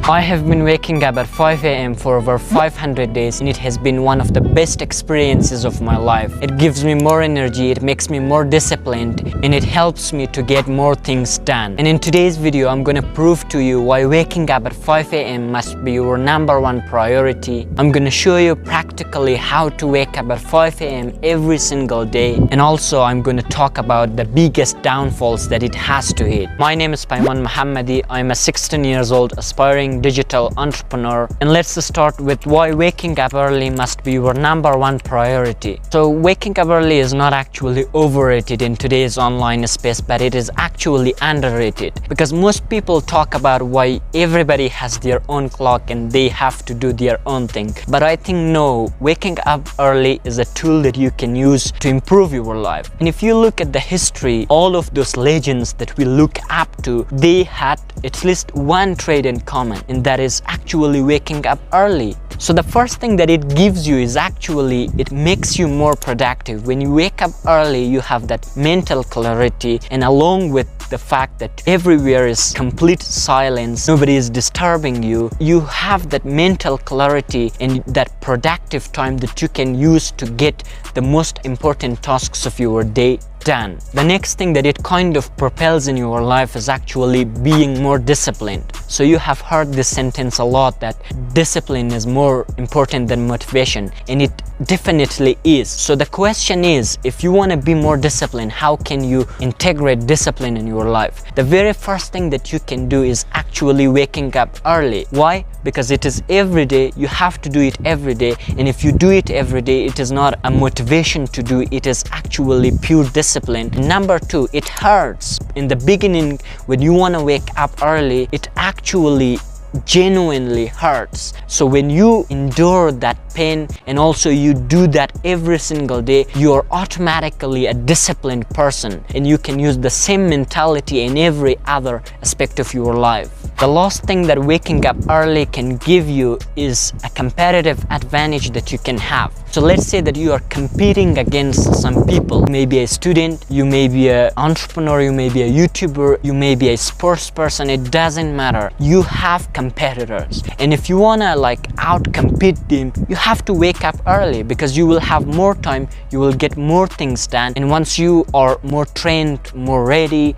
I have been waking up at 5 a.m. for over 500 days and it has been one of the best experiences of my life. It gives me more energy, it makes me more disciplined, and it helps me to get more things done. And in today's video, I'm gonna prove to you why waking up at 5 a.m. must be your #1 priority. I'm gonna show you practically how to wake up at 5 a.m. every single day. And also, I'm gonna talk about the biggest downfalls that it has to hit. My name is Paiman Muhammadi. I'm a 16 years old aspiring digital entrepreneur, and let's start with why waking up early must be your #1 priority. So waking up early is not actually overrated in today's online space, but it is actually underrated, because most people talk about why everybody has their own clock and they have to do their own thing. But I think no, waking up early is a tool that you can use to improve your life. And if you look at the history, all of those legends that we look up to, they had at least one trait in common, and that is actually waking up early. So the first thing that it gives you is actually it makes you more productive. When you wake up early, you have that mental clarity, and along with the fact that everywhere is complete silence, nobody is disturbing you, you have that mental clarity and that productive time that you can use to get the most important tasks of your day done. The next thing that it kind of propels in your life is actually being more disciplined. So you have heard this sentence a lot, that discipline is more important than motivation, and it definitely is. So the question is, if you want to be more disciplined, how can you integrate discipline in your life? The very first thing that you can do is actually waking up early. Why? Because it is every day. You have to do it every day, and if you do it every day, it is not a motivation to do, it is actually pure discipline. Number 2, it hurts. In the beginning, when you want to wake up early, it actually genuinely hurts. So when you endure that pain and also you do that every single day, you're automatically a disciplined person, and you can use the same mentality in every other aspect of your life. The last thing that waking up early can give you is a competitive advantage that you can have. So let's say that you are competing against some people. You may be a student, you may be an entrepreneur, you may be a YouTuber, you may be a sports person, it doesn't matter. You have competitors, and if you wanna out-compete them, you have to wake up early, because you will have more time, you will get more things done, and once you are more trained, more ready,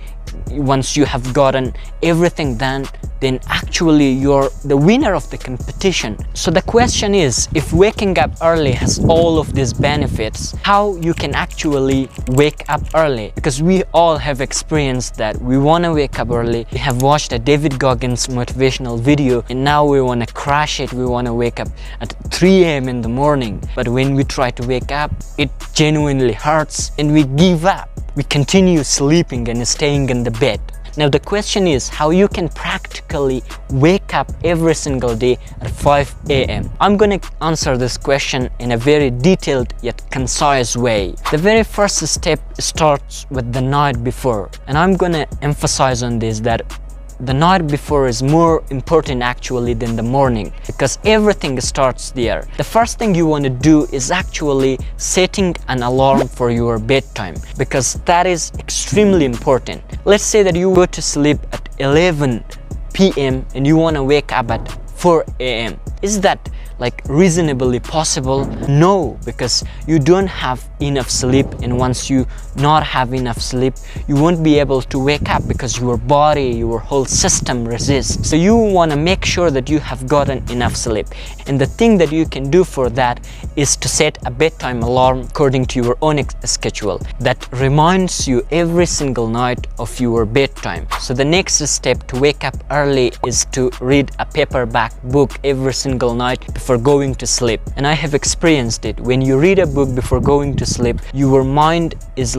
once you have gotten everything done, then actually you're the winner of the competition. So the question is, if waking up early has all of these benefits, how you can actually wake up early? Because we all have experienced that. We want to wake up early. We have watched a David Goggins motivational video, and now we want to crash it. We want to wake up at 3 a.m. in the morning. But when we try to wake up, it genuinely hurts and we give up. We continue sleeping and staying in the bed. Now the question is how you can practically wake up every single day at 5 a.m. I'm gonna answer this question in a very detailed yet concise way. The very first step starts with the night before, and I'm gonna emphasize on this, that the night before is more important actually than the morning, because everything starts there. The first thing you want to do is actually setting an alarm for your bedtime, because that is extremely important. Let's say that you go to sleep at 11 p.m. and you want to wake up at 4 a.m. Is that reasonably possible? No, because you don't have enough sleep, and once you not have enough sleep, you won't be able to wake up, because your body, your whole system resists. So you want to make sure that you have gotten enough sleep, and the thing that you can do for that is to set a bedtime alarm according to your own schedule that reminds you every single night of your bedtime. So the next step to wake up early is to read a paperback book every single night before going to sleep. And I have experienced it. When you read a book before going to sleep, your mind is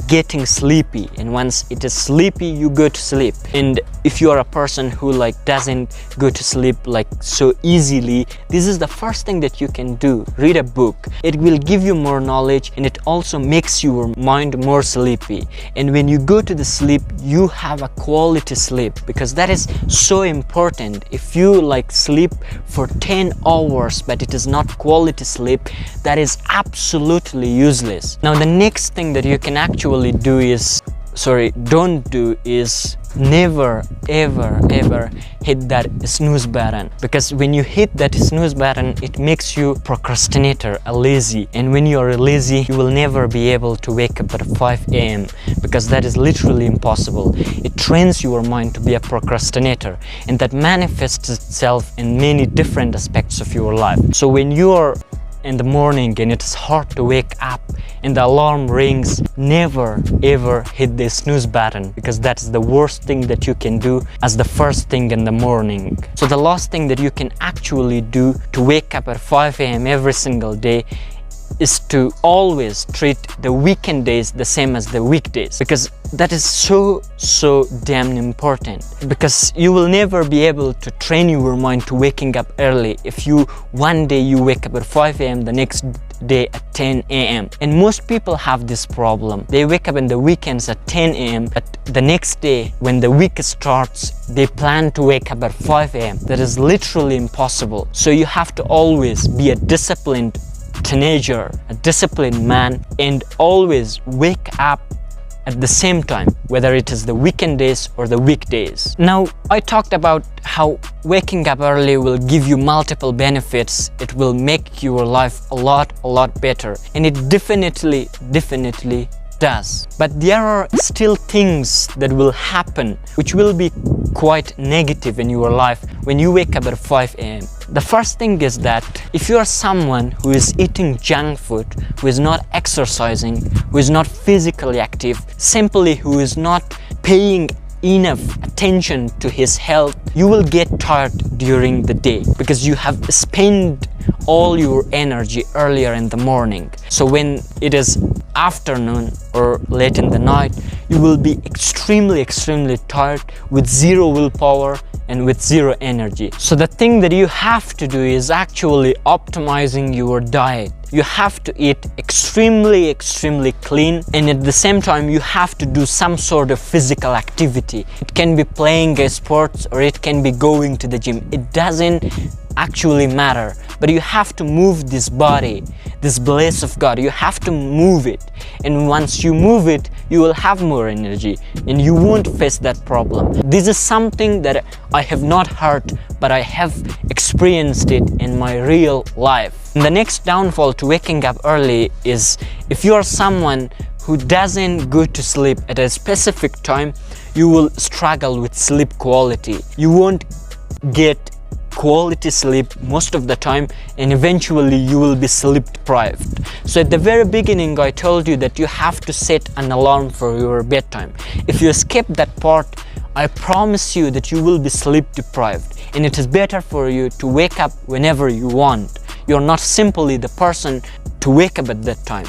getting sleepy, and once it is sleepy, you go to sleep. And if you are a person who doesn't go to sleep so easily, this is the first thing that you can do. Read a book. It will give you more knowledge, and it also makes your mind more sleepy. And when you go to the sleep, you have a quality sleep, because that is so important. If you sleep for 10 hours but it is not quality sleep, that is absolutely useless. Now the next thing that you can actually do is don't do is never ever hit that snooze button, because when you hit that snooze button, it makes you procrastinator, a lazy, and when you are lazy, you will never be able to wake up at 5 a.m. because that is literally impossible. It trains your mind to be a procrastinator, and that manifests itself in many different aspects of your life. So when you are in the morning and it's hard to wake up and the alarm rings, never ever hit the snooze button, because that's the worst thing that you can do as the first thing in the morning. So the last thing that you can actually do to wake up at 5 a.m. every single day is to always treat the weekend days the same as the weekdays, because that is so damn important. Because you will never be able to train your mind to waking up early if you one day you wake up at 5 a.m. the next day at 10 a.m. and most people have this problem. They wake up in the weekends at 10 a.m. but the next day when the week starts they plan to wake up at 5 a.m. That is literally impossible. So you have to always be a disciplined teenager, a disciplined man, and always wake up at the same time, whether it is the weekend days or the weekdays. Now, I talked about how waking up early will give you multiple benefits. It will make your life a lot better, and it definitely does. But there are still things that will happen which will be quite negative in your life when you wake up at 5 a.m. The first thing is that if you are someone who is eating junk food, who is not exercising, who is not physically active, simply who is not paying enough attention to his health, you will get tired during the day because you have spent all your energy earlier in the morning. So when it is afternoon or late in the night, you will be extremely tired with zero willpower and with zero energy. So the thing that you have to do is actually optimizing your diet. You have to eat extremely clean, and at the same time you have to do some sort of physical activity. It can be playing a sport or it can be going to the gym. It doesn't actually matter, but you have to move this body, this bliss of God. You have to move it, and once you move it, you will have more energy and you won't face that problem. This is something that I have not heard, but I have experienced it in my real life. And the next downfall to waking up early is if you are someone who doesn't go to sleep at a specific time, you will struggle with sleep quality. You won't get quality sleep most of the time, and eventually you will be sleep deprived. So at the very beginning I told you that you have to set an alarm for your bedtime. If you skip that part, I promise you that you will be sleep deprived, and it is better for you to wake up whenever you want. You're not simply the person to wake up at that time.